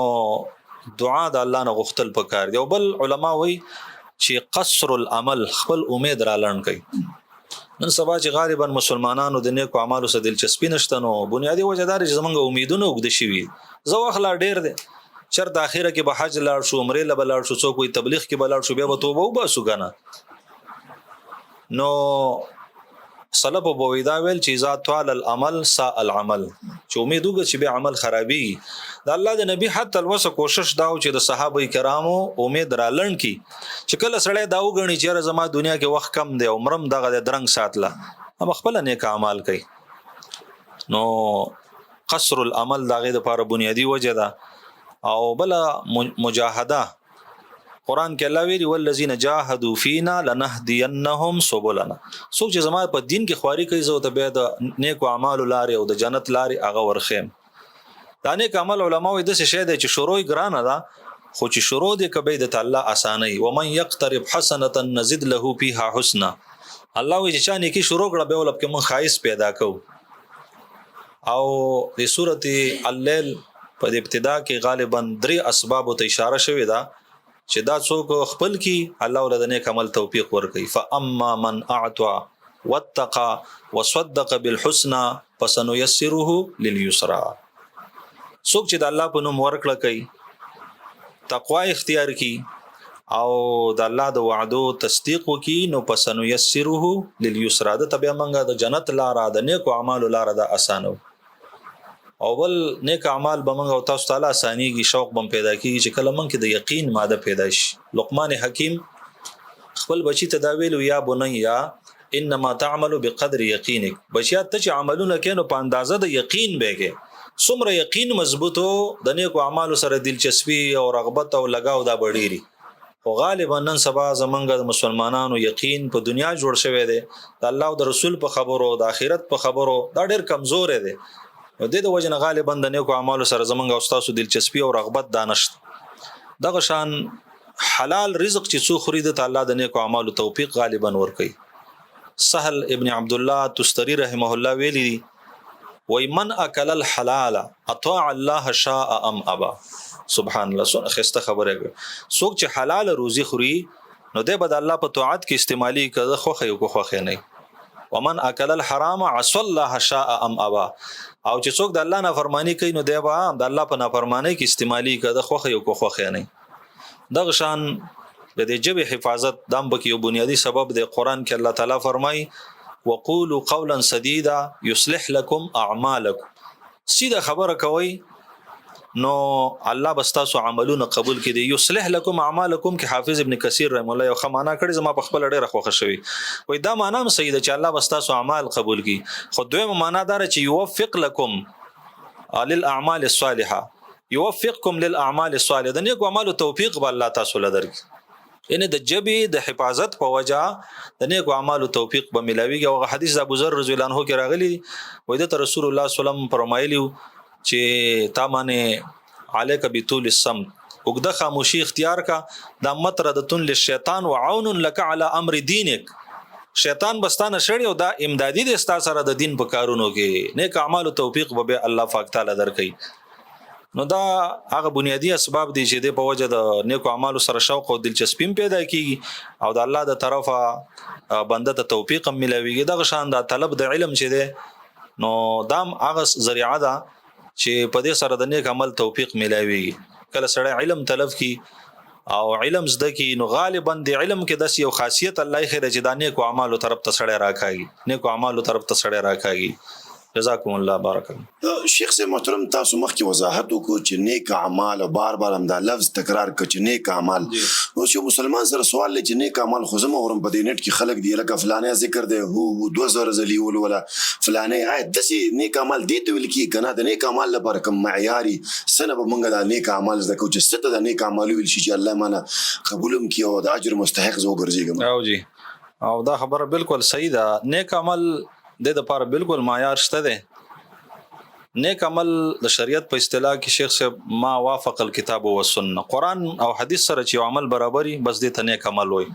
دعا د الله نه غوښتل پکار دی او بل علما وایي چې قصر العمل خپل امید را لړن کوي نن سبا چې غالبا مسلمانانو د نیکو اعمالو سره دلچسپي نشته نو بنیادی وجه دا چې زمونږ امیدونه وګد شي زه واخلا ډیر دی چرته اخیره کې به حج لاړ شو عمره له لاړ شو څوک وي تبلیغ کې بلاړ شو بیا به توبه وباسو کنه نو سلف بویدا ویل چې ذات طال العمل سا العمل چې امید وګ چې به عمل خرابي د الله د نبی حتی الوسه کوشش داو چې د صحابه کرامو امید را لړن کی چې کله سړی دا وګڼي چې زما دنیا کې وخت کم دی عمرم دغه د درنګ ساتله هم خپل نیک اعمال کوي نو قصر العمل دغه د لپاره بنیادی وجه ده او بل مجاهده قرآن کې الله ویلي والذین جاهدوا فینا لنهدینهم سبلنا څوک چې زما په دین کې خواري کوي زه ته به د نیکو اعمالو لارې او د جنت لارې هغه ورخیم دا نیک عمل علماء وایي د څه شی دی چې شروع ګرانه ده خو چې شروع دې کبه د الله اساني ومن یقترب حسنه نزد له فيها حسنا الله وایي چې نیکی شروع کړه به ولب کې مون خایس پیدا کو او د سورته الليل په ابتدا کې غالبا 3 اسباب ته اشاره شوې ده چې دا څوک خپل کی الله ولر نیک عمل توفیق ورکړي فاما من اعطى واتقى وصدق بالحسنى فسنيسره لليسرى څوک چې د الله په نوم ورکړه کوي تقوا اختیار کی او د الله د وعدو تصدیق وکي نو فسنيسره لليسرى د تبع منګه د جنت لار د نیک اعمال لار د اسانو او بل نیک اعمال بمنګ او تاسو تعالی اسانيږي شوق بم پیدا کیږي چې کله من کې د یقین ماده پیدا شي لقمان حکیم خپل بچی ته دا ویلو یا بنیا انما تعمل بقدر يقينك بچیا ته چې عملونه کینو په اندازه د یقین بهګه څومره یقین مضبوطو د نیکو اعمالو سره دلچسپي او رغبت او لگاو دا بډيري او غالبا نن سبا زمونږ د مسلمانانو یقین په دنیا جوړ شوی دی د الله او د رسول په خبرو د آخرت په خبرو دا ډېر کمزور دی نو د وجه غالبا د نیکو اعمالو سره زمونږ او تاسو دلچسپي او رغبت دانشت دغه شان حلال رزق چې څو خوري د الله د نیکو اعمالو توفیق غالبا ور کوي سهل ابن عبد الله تستری رحمه الله ویلی وای من اکل الحلال اطاع الله شاء ام ابا سبحان الله سونه خسته خبره څوک چې حلال روزي خوري نو د بد الله په طاعت کې استعمالي کړه خوخه یو خوخه نه ومن اکل الحرام عصى الله شاء ام ابا او چې څوک د الله نافرمانی کوي نو دی به د الله په نافرمانی کې استعمالي کړه خوخه یو خوخه نه دغه شان د دې جبه حفاظت دام بکی یو بنیادی سبب د قران کې الله تعالی فرمای وقولوا قولا سديدا يصلح لكم اعمالكم سیده خبره کوي نو الله بستاسو عملونه قبول کړي یصلح لكم اعمالكم کې حافظ ابن کثیر رحم الله یو خمانه کړي زما په خپل ډېر خوښ شوی وای دا معنا هم صحیح ده چې الله بستاسو اعمال قبول کړي خو دوی معنا دار چې يوفق لكم للاعمال الصالحه يوفقكم للاعمال الصالحه د نیکو اعمالو توفیق به الله تاسو لدرکړي ان د جبی د حفاظت په وجا د نیکو اعمالو توفیق به ملاویږي او حدیث ابو ذر رضی الله عنه کې راغلی وای د رسول الله صلی الله علیه وسلم فرمایلی چې تا باندې علیک بطول الصمت وګد خاموشي اختیار کا د متردتن للشیطان وعون لك على امر دینک شیطان بستانه شړی او دا امدادي د استا سره د دین په کارونو کې نیک اعمالو توفیق به الله پاک تعالی درکړي نو دا هغه بنیادی اسباب دي چې د په وجه د نیکو اعمالو سره شوق او دلچسپي پیدا کیږي او د الله د طرفه بنده ته توفیق ملويږي دغه شان د طلب د علم چې ده نو دام هغه ذریعہ ده چې په دې سره د نیک عمل توفیق ملويږي کله سره علم طلب کی او علم زده کی نو غالبا د علم کې د یو خاصیت الله خیر چې د نیکو اعمالو طرف ته سره راکاږي نیکو اعمالو طرف ته سره راکاږي جزاکم الله بارک الله. شیخ صاحب محترم تاسو مخکې وضاحت وکړو چې نیک اعمال او بار بار هم دا لفظ تکرار کړ چې نیک اعمال. اوس یو مسلمان سره سوال لري چې نیک اعمال خو زما اورم په دې نت کې خلک دی لکه فلانه ذکر دی هو 2000 ځلی ول ولا فلانه آیت دسی نیک اعمال دي ته ویل کی کنه د نیک اعمال لپاره کوم معیاري سنه به مونږ د نیک اعمال زده کو چې ست د نیک اعمال ویل شي چې الله معنا قبولم کی او د اجر مستحق زو ګرځيږم. او جی او دا خبره بالکل صحیح ده. نیک عمل د لپاره بالکل معیار شته ده. نیک عمل د شریعت په اصطلاح کې شیخ صاحب ما وافق الكتاب والسنه، قران او حدیث سره چې عمل برابرۍ بس دې ته نیک عمل وای.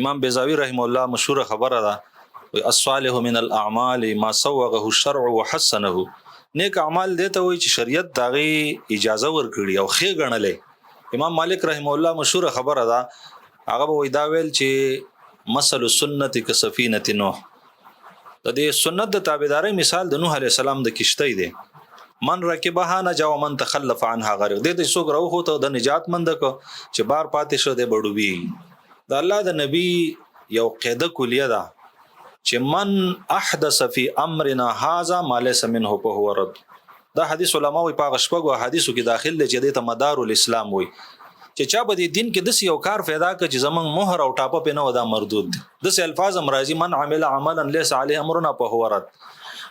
امام بیضاوی رحم الله مشهور خبره ده الصالح من الاعمال ما صوغه الشرع وحسنه. نیک اعمال دې ته وای چې شریعت داغي اجازه ورکړي او خې غنلې. امام مالک رحم الله مشهور خبره ده هغه وای دا ویل چې مثل السنه كسفينه نوح. د دې سنت د تابعداري مثال د نوح عليه السلام د کشتۍ دی. من رکبها نجا ومن تخلف عنها غرق. د څوک راو ته د نجات مند کو چې بار پاتې شو د بډوبي. د الله د نبی یو قاعده کلیه ده چې من احدث فی امرنا هذا ما ليس منه فهو رد. دا حدیث علماء په غشپغو حدیثو کې داخل دي چې د مدار الاسلام وي چې چا به د دین کې د یو کار پیدا کړي چې زمنګ مهر او ټاپه په نو دا مردود دي. د الفاظ امراضی من عمل عملا ليس عليه امرنا فهو رد.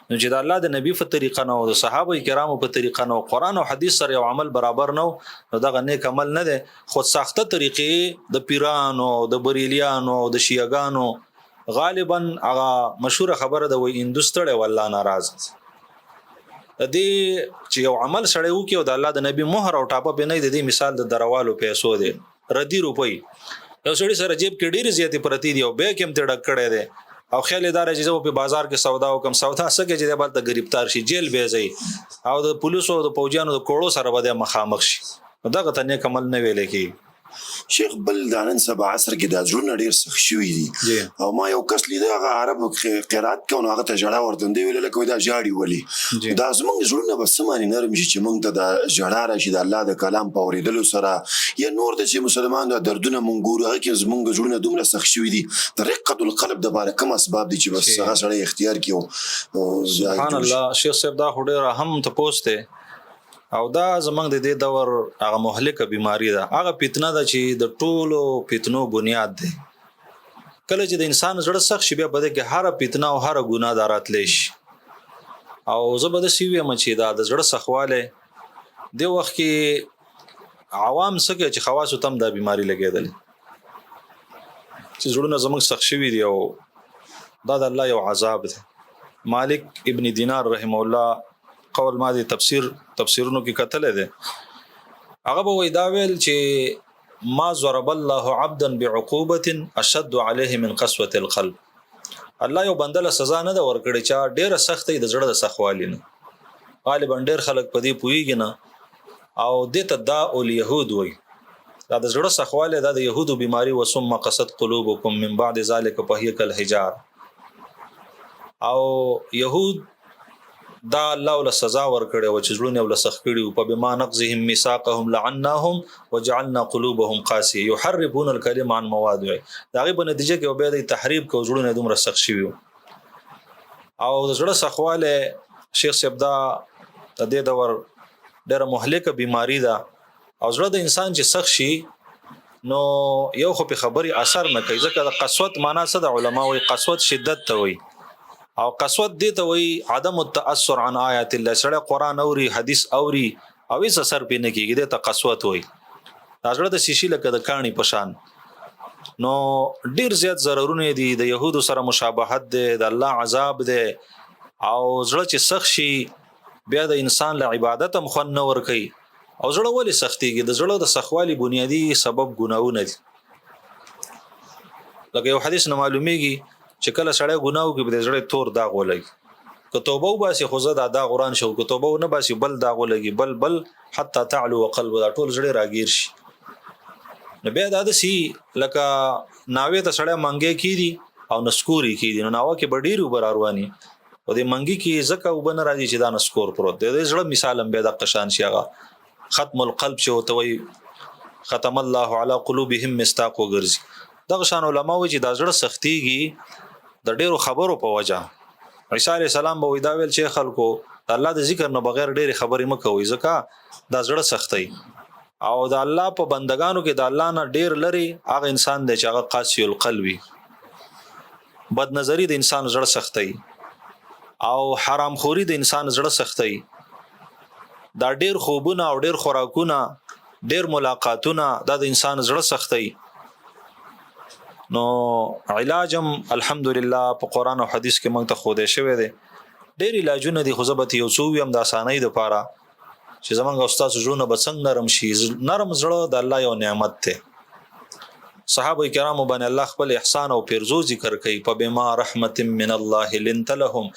نو چې د الله د نبی په طریقه نو د صحابه کرامو په طریقه نو قران او حدیث سره یو عمل برابر نو دغه نیک عمل نه ده. خود ساخته طریقې د پیرانو د بریلیانو د شیعاګانو غالبا هغه مشهور خبره ده وای اندستړی والله ناراض. د دې چې یو عمل سره یو کې او د الله د نبی مهر او ټاپه په نه د دې مثال د دروالو پیسو دی ردی روپۍ. یو سړي سره جیب کې ډېری زیاتې پرتی دی او به کې هم ته ډک کړی دی او خیال دار چې په بازار کې سودا او کم سودا سکه چې د بل ته گرفتار شي جیل به ځي او د پولیسو او د پوجانو د کوړو سره به مخامخ شي. دغه ته نیک عمل نه ویل کی. شیخ بل دانن سبا عصر کې د ژوند ډیر سخت شوی دي او ما یو کس لیدل هغه عربو قرات کوي هغه ته جړه ورته دی ویل لکه دا جاړي ولي دا زمونږ ژوند به سمانی نرم شي چې مونږ ته د جړه راشي د الله د کلام په اوریدلو سره یا نور د چې مسلمان د دردونه مونږ ګورو هغه کې زمونږ ژوند دومره سخت شوی دي د رقت القلب د باره کوم اسباب دي چې بس هغه سره اختیار کیو. سبحان الله شیخ صاحب دا هډه هم ته پوسټه او دا زمنګ د دې دور هغه مهلکه بیماری ده. هغه فتنه ده چې د ټولو فتنو بنیاد ده. کله چې د انسان زړه سخت شي بیا بده کې هر فتنه او هر ګناه دارات لش او زبده سی وي چې دا د زړه سخواله د وخت کې عوام سکه چې خواصو تم دا بیماری لګیدل چې زړه زمنګ سخت شوی دی او دا د الله یو عذاب ده. مالک ابن دینار رحم الله قول ما دي تفسیرونو کې کتل دي هغه به وای دا ویل چې ما ضرب الله عبدا بعقوبه اشد عليه من قسوه القلب. الله یو بندله سزا نه د ورکړي چې ډیره سختي د زړه د سخوالي نه غالبا ډیر خلک په دې پويږي نه او د تداء اليهود وای دا د زړه سخواله دا د يهودو بیماری وسم قصد قلوبكم من بعد ذلك فهي كالحجار. او يهود دا الله ول سزا ورکړي او چې زړونه ول سخت کړي او په بما نقضهم ميثاقهم لعناهم وجعلنا قلوبهم قاسيه يحرفون الكلم عن مواضعه. دا غي په نتیجه کې به د تحریف کو زړونه دومره سخت شي او د زړه سخواله شیخ صاحب دا د دې دور ډېر مهلکه بیماری ده او زړه د انسان چې سخت شي نو یو خو په خبري اثر نه کوي ځکه د قسوت معنا څه د علما وي قسوت شدت ته وي او قسوت دي ته وي عدم التاثر عن آیات الله. سره قران اوري حدیث اوري او هیڅ اثر پې نه کیږي د تقسوت وي. راځړه د شیشي لکه د کانی پشان نو ډیر زیات ضررونه دي د يهودو سره مشابهت ده د الله عذاب ده او زړه چې سخت شي بیا د انسان له عبادت هم خون نه ور کوي او زړه ولې سختيږي د زړه د سخوالي بنیادی سبب ګناونه دي. لکه یو حدیث نه معلومیږي چې کله سړی ګناو کې به زړه تور داغ ولګي که توبه وباسي خو زه دا قرآن شو که توبه نه باسي بل داغ ولګي بل حتی تعلو وقلب دا ټول زړه راګیر شي. نو بیا دا د سی لکه ناوې ته سړی منګي کیدی او نسکوري کیدی نو ناوه کې بډیرو برارواني او د منګي کې زکه وبن راځي چې دا نسکور پروت دی. د زړه مثال هم بیا د قشان شي هغه ختم القلب شو ته وي ختم الله على قلوبهم مستاق وګرځي. دغه شان علماء چې دا زړه سختيږي د ډیرو خبرو په وجه عیسی علیه السلام به دا ویل چې خلکو د الله د ذکر نه بغیر ډېرې خبرې مه کوئ ځکه دا زړه سختي او د الله په بندگانو کې د الله نه ډېر لري هغه انسان دی چې هغه قاسي القلب وي بد نظری د انسان زړه سختي او حرام خوري د انسان زړه سختي دا ډېر خوبونه او ډېر خوراکونه ډېر ملاقاتونه دا د انسان زړه سختي نو علاجم الحمدلله په قران او حدیث کې موږ ته خوده شوی دی ډېر علاجونه دي خو زبط یو څو هم د اسانۍ لپاره چې زمونږ استاد زړونه به څنګه نرم شي نرم زړه د الله یو نعمت دی صحابه کرامو باندې الله خپل احسان او پیرزو ذکر کوي په بما رحمت من الله لنت لهم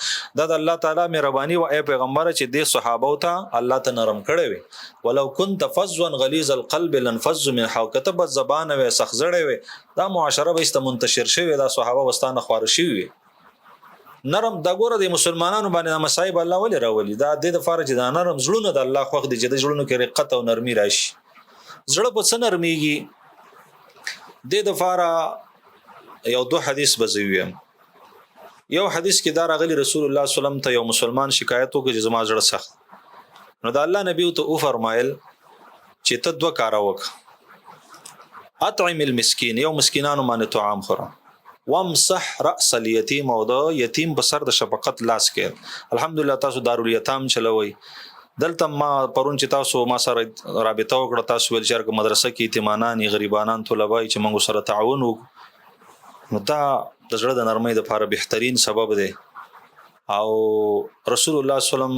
دا د الله تعالی مهرباني او ای پیغمبر چې د صحابه ته الله ته نرم کړي وي ولو كنت فظا غليظ القلب لانفضوا من حولك كتب الزبان و سخزړې وي دا معاشره به است منتشر شوی دا صحابه واستانه خوار شي وي نرم د ګوره د مسلمانانو باندې مصايب الله ولې راولي دا د لپاره چې دا نرم زړونه د الله خوښ دي چې د زړونو کې رقت او نرمي راشي زړه په څه نرميږي د لپاره یو دو حدیث بزویم یو حدیث کې دا راغلی رسول الله صلی الله علیه وسلم ته یو مسلمان شکایت وکړي چې زما زړه سخت نو د الله نبی ته او فرمایل چې ته دوه کار وکړه اطعم المسكين یو مسکینانو باندې طعام خوره وامسح راس اليتيم او د یتیم په سر د شفقت لاس کې الحمدلله تاسو دارالیتام چلوي دلته ما پرون چې تاسو ما سره رابطه وکړه تاسو ول چې مدرسه کې یتیمانان غریبانان طلبای چې موږ سره تعاون وکړو نو دا د زړه د نرمۍ لپاره بهترین سبب دی او رسول الله صلی الله علیه وسلم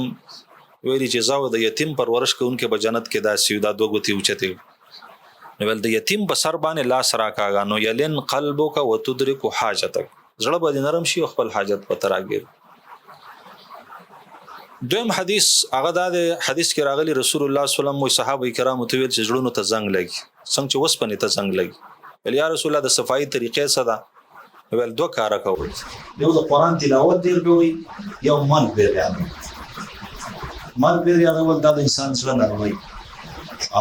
ویلي چې زاو د یتیم پرورش کوونکې په جنت کې دا سیدا دوه غوتی اوچته نو ول د یتیم په سر باندې لاس راکاګا نو یلن قلبک وتدرک حاجتک زړه باندې نرم شي خپل حاجت پته راګیر دویم حدیث هغه د حدیث کې راغلی رسول الله صلی الله علیه وسلم او صحابه کرامو ته ویل چې زړونو ته زنګ لګي څنګه چې وسپنې ته زنګ لګي ول یا رسول الله د صفای طریقې څه ده ول دوه کار کوي یو د قران تلاوت ډیر کوي یو من به ول د انسان زړه نرموي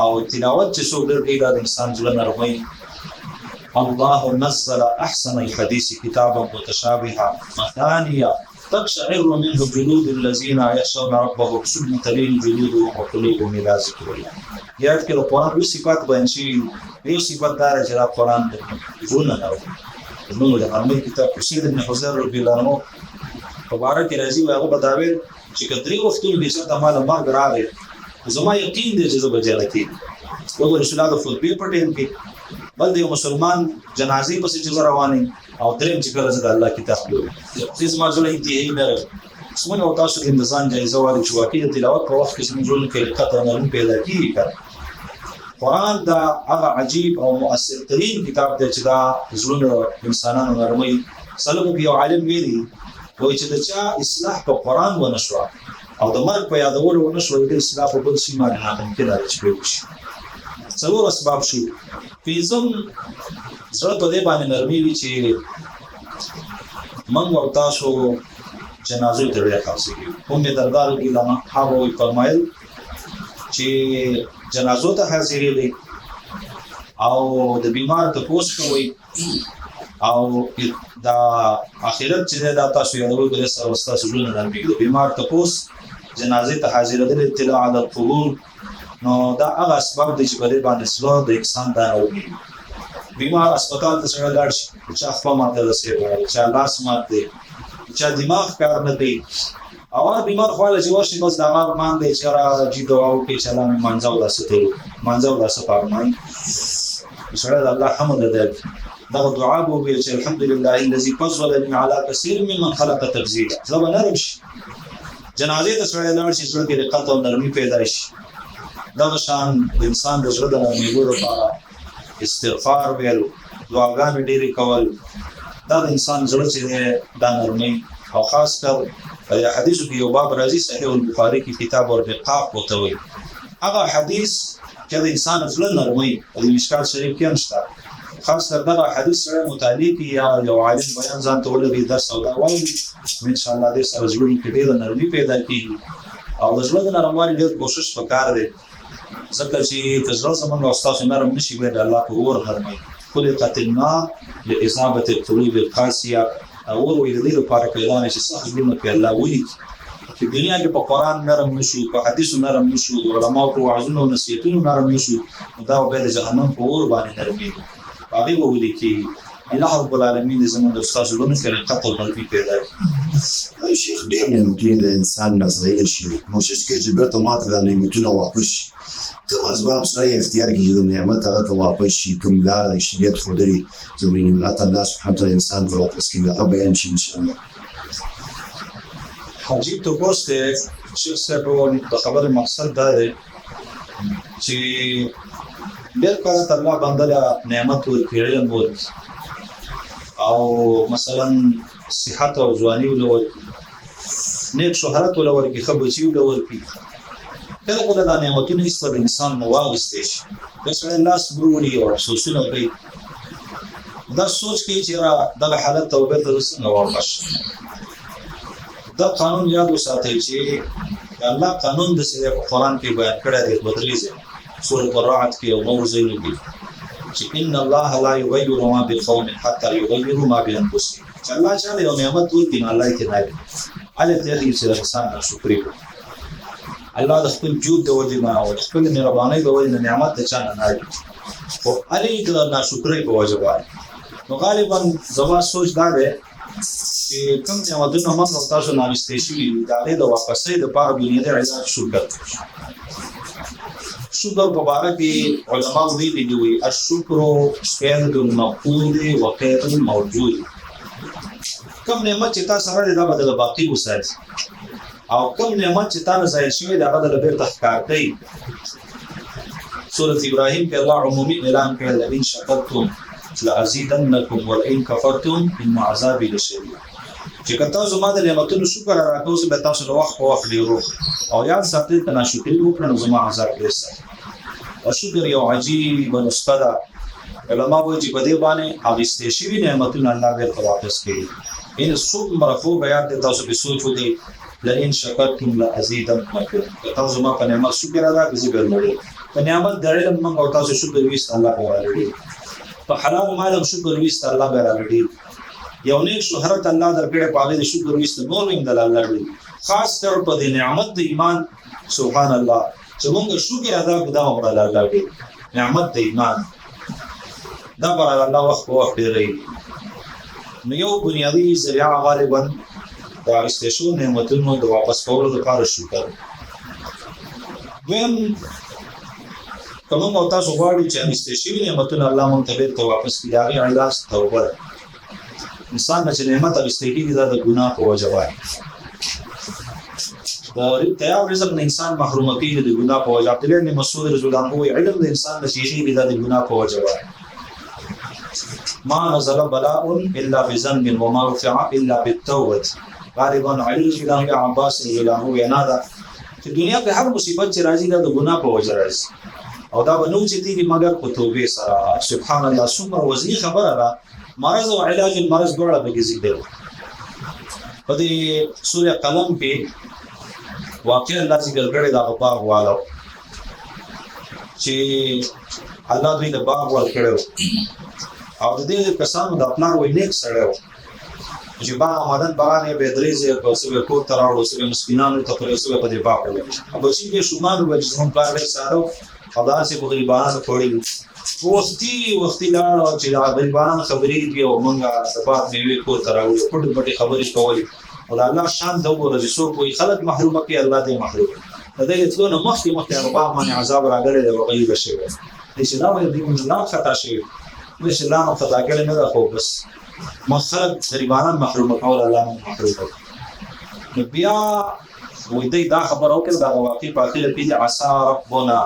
او تلاوت چې څو ډیر کوي د انسان زړه نرموي الله نزل احسن الحديث كتابا متشابها مثانيا تقشعر منه جلود الذين يخشون ربهم ثم تلين جلودهم وقلوبهم الى ذكر الله یاد کړه قرآن یو صفات بیان شي یو صفات دار چې قرآن زونه نو د عربی کتاب سید ابن حزر رضی الله عنه مبارک راضي هغه بداوی چې کتري وختونه به څه مال ما غراوي زما یقین دی چې زه به جنت کې او رسول الله په خطبه په ټیم کې بل یو مسلمان جنازې پسې چې رواني او دریم چې کله زه د الله کتاب لولم چې ما زړه انتهایی نه څنګه او تاسو د ځان جایزه واري چې واقعي تلاوت په وخت کې څنګه جوړ کړي قطر نه پیدا کیږي قرآن دا هغه عجیب او مؤثر ترين کتاب دی چې دا زړه انسانانو نرمي سلام یو عالم ویلي وایي چې دا اصلاح په قرآن و نشو او د مرګ په یادولو و نشو د اصلاح په بل شي باندې ممکن دی چې وشي څلور اسباب شو فیزم زړه په دې باندې نرمي وي چې من او تاسو جنازو ته راځي هم دردار علماء هغه فرمایل چې جنازو ته حاضرې دي او د بیمار ته پوس کوي او دا اخرت چې دا تاسو یو ډول سره وستا سجون نه دی بیمار ته پوس جنازې ته حاضرې دي اطلاع علی القبور نو دا هغه اسباب دي چې په دې باندې سلو د انسان دا راوړي بیمار هسپتال ته څنګه لاړ شي چې خپل ماته رسېږي چې لاس ماته چې دماغ کار نه دی او بیمار خواله چې ورشي نو دماغ باندې چې راځي دعا او کې چې الله منځو لاسه فرمایي سره الله حمد دې دا دعا بو چې الحمدلله الذي فضلني على كثير ممن خلق تفضيلا زما نرمش جنازې ته سره لاړ شي سره کې رقت او نرمي پیدا شي دا شان د انسان د زړه د نرمۍ لپاره استغفار ویلو دعاګانې ډېرې کول دا د انسان زړه چې د نرمۍ او خاص کر حدیثو کې یو باب راځي صحیح البخاري کې کتاب الرقاق وتوي هغه حدیث چې د انسان زړه نرمۍ د مشکات شریف کې نشته خاص کر دا حدیث سره متعلق یا یو عالم بیان ځان ته ولګي درس او دا وایي ان شاء الله دې سره زړه کې ډېر نرمي پیدا کیږي او د زړه د نرموالي ډېر کوشش وکړ دې ځکه چې تجربه زموږ استاد نرم نشي ویل الله په اور نرمي خلقت النار لاصابه القلوب القاسيه او وی د دې لپاره کله چې صح دې په الله وی چې دنیا کې په قران نرم نشو په حدیث نرم نشو علماء په وعظونو نصیحتونو نرم نشو دا به د جهنم په اور باندې نرمي هغه ویل کې الله رب العالمین زموږ د استاد لونه کې قتل قلبي پیدا کړي شیخ ډېر ممکن د انسان نظریه شي کوشش کوي چې بیرته ماته د نعمتونو واپس کوم اسباب سره اختیار کړي د نعمت هغه واپس شي کوم لار شریعت خودري زموږ الله سبحانه وتعالى انسان واپس کړي هغه بیان شي ان شاء الله. عجیب تو پوسټ شیخ صاحب د خبرې مقصد دا دی چې بالکل الله بندله نعمت ورکړي علم ورکړي او مثلا صحت او ځواني ولورکړي نیک شهرت ولورکړي خبرچی ولورکړي کله کله دا نعمتونه ایستل انسان نو واغستې شي بس الله سبحانه او افسوسونه کوي دا سوچ کوي چې دا حالت توبه ته څنګه واپس دا قانون یاد وساتئ چې الله قانون د سره په قرآن کې بیان کړی دی په درېزه سورۃ الرعد کې او نور ځایونو کې چې ان الله لا یغیر ما بقوم حتى یغیروا ما بانفسهم چې الله چې یو نعمت ورکړي الله یې کوي علي ته چې انسان شکر وکړي الله د خپل جود د وجې ما او خپل مهرباني د وجې نعمت ته چانه نه او علي د ناشکرۍ په وجه باندې نو غالبا زما سوچ دا دی چې کوم نعمتونه موږ تاسو نه واستې شي دا د واپسې د پاره بنیادی علاج شکر شکر په اړه کې علماء ویلي دي الشکر فعل المفعول وقيد الموجود کوم نعمت چې تاسو سره دا بدل باقی وساتي او کوم نعمت چې تاسو ځای شوی دا بدل بیرته ښکار کوي سورۃ ابراهیم کې الله عمومي اعلان کړی لئن شکرتم لازیدنکم ولئن کفرتم ان عذابی لشدید چې کله تاسو ما د نعمتونو شکر راکوئ به تاسو د وخت په وخت ډیرو او یاد ساتئ چې ناشکري وکړئ نو زما عذاب ډیر او شکر یو عجیب نسخه ده علماء وایي چې په دې باندې اغوستې شوي نعمتونه الله بیرته واپس کوي ان څومره خو بیا د تاسو په سوچ وکړئ لئن شکرتم لازیدنکم تاسو ما په نعمت شکر ادا کړئ به نړۍ په نعمت د علم موږ او تاسو شکر ویست الله کوي په حلال مال شکر ویست الله به راوړي یو نیک شهرت الله درکړي په هغه شکر ویست نور وینځ الله لري خاص طور په دې نعمت د ایمان سبحان الله چې موږ شکر ادا کړو دا امر الله لري نعمت د ایمان دا پر الله وخت په وخت دی نو یو بنیادی ذریعہ غالبا دا استشون نعمتونو د واپس کولو لپاره شکر وین کوم او تاسو غواړئ چې استشون نعمتونو الله مونږ ته واپس کړي هغه علاج توبه انسان چې نعمت او استحقاقي دا د ګناه په وجه باندې دا تیار رزق انسان محروم کیږي د ګناه په وجه عبد الله بن مسعود رضی الله عنه علم د انسان د شیخي د ګناه په وجه باندې ما نزل بلاء الا بذنب وما رفع الا بالتوبه غالبا علي رضی الله عباس رضی الله عنه یانادا چې دنیا په هر مصیبت چې راځي د ګناه په وجه راځي او دا بنو چې دي مگر په توبه سره سبحان الله څومره وزنی خبره ده مرض او علاج المرض ډول به ذکر په دې سوره قلم کې واقع الله ذکر کړی دا باغ والو چې الله دوی د باغ ور کړو او د دې کسانو د خپل وې نیک سره چې باغ آمدن باغانه به درېزه په څه کو تراوړو سره مسکینانو ته پر څه په دې باغ کې او چې به شومان و چې هم کار سره او دا چې په غریبانو پوړي وختي لا چې غریبانو خبرې دی او مونږه سبا نیوي کو تراوړو پټ پټ خبرې کولې او الله شان د وګړو چې څوک وي خلک محروم کوي الله دې محروم دا یې څونه مخکې ربا باندې عذاب راغلی دی وغیره شي چې دا وایي دې نه خطا شي مش الله خطا کړي نه خو بس مخرج غریبانو محروم کول الله محروم کوي بیا وې دې دا خبر او کړه دا واقعي په اخر کې عسى ربنا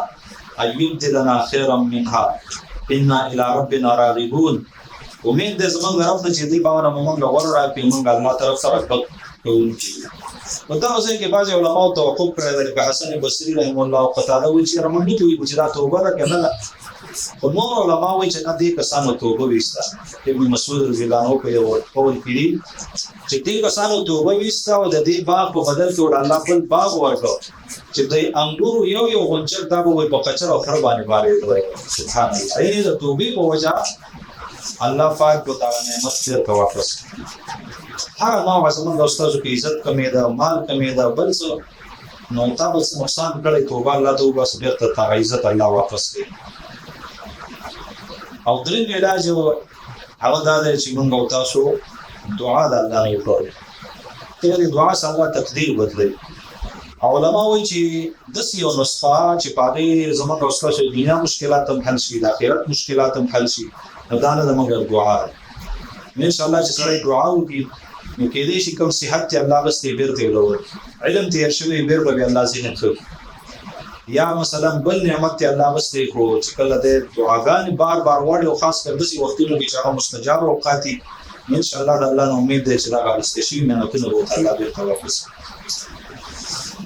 ايبدلنا خيرا منها انا الى ربنا راغبون امید دې زمونږ رب ته چې دې باور موږ غوړ راکې موږ الله طرف سره کوو په دا اوسه کې بعض علماء توقف کړی دی حسن بصری رحم الله او قتاده وی چې رمنډي کوي چې دا توبه ده کنه خو نور علماء وی چې دې کسانو توبه وستا ابن مسعود رضی الله عنه په یو قول کې چې دې کسانو توبه وستا او د دې باغ په بدل کې الله خپل باغ ورکړ چې دې انګور یو غونچر دا به په کچر او خربانه باندې دوی سبحان الله دې توبې په وجه الله پاک په تعالی نعمت دې ته واپس هغه نو زمونږ استادو کې عزت کمې ده مال کمې ده بل څه نو تاسو نقصان کړی توبه الله توبه بیرته تا عزت الله واپس کړي او درې علاج هغه دا دی چې موږ تاسو دعا د الله نه وکړو دې دعا سره تقدیر بدلي علماء وایي چې د یو نسخه چې پاره زموږ استاد دنیا مشکلات هم حل شي د آخرت مشکلات هم حل شي دا نه زموږ دعا ان شاء الله چې سره دعا وکړي نو کې دې شي کوم صحت ته الله بس دې بیرته ولور علم تیر شوی بیر به الله زینت کوي یا مثلا بل نعمت ته الله بس دې کو چې کله دې دعاګان بار بار وړي او خاص کر دې وختونو کې چې هغه مستجاب اوقاتي ان شاء الله الله نو امید دې چې راغلی استشي نه نو کنه وته الله دې توفیق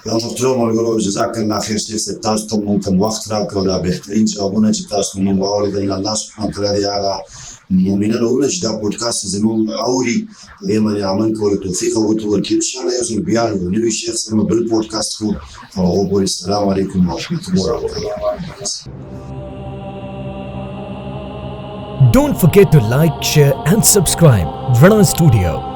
یا محترم ملګرو جزاک الله خیر چې تاسو ته مونږ وخت راکړو دا بهترین جوابونه چې تاسو مونږ واورېدل الله سبحانه وتعالى هغه مؤمنان اول چې دا پودکاسټ زموږ اوري دې باندې عمل کول توفیق او ورکړي ان شاء الله یو ځل بیا یو نوی شیخ سره بل پودکاسټ کوو او السلام علیکم ورحمۃ الله وبرکاته. Don't forget to like, share and subscribe Rana Studio.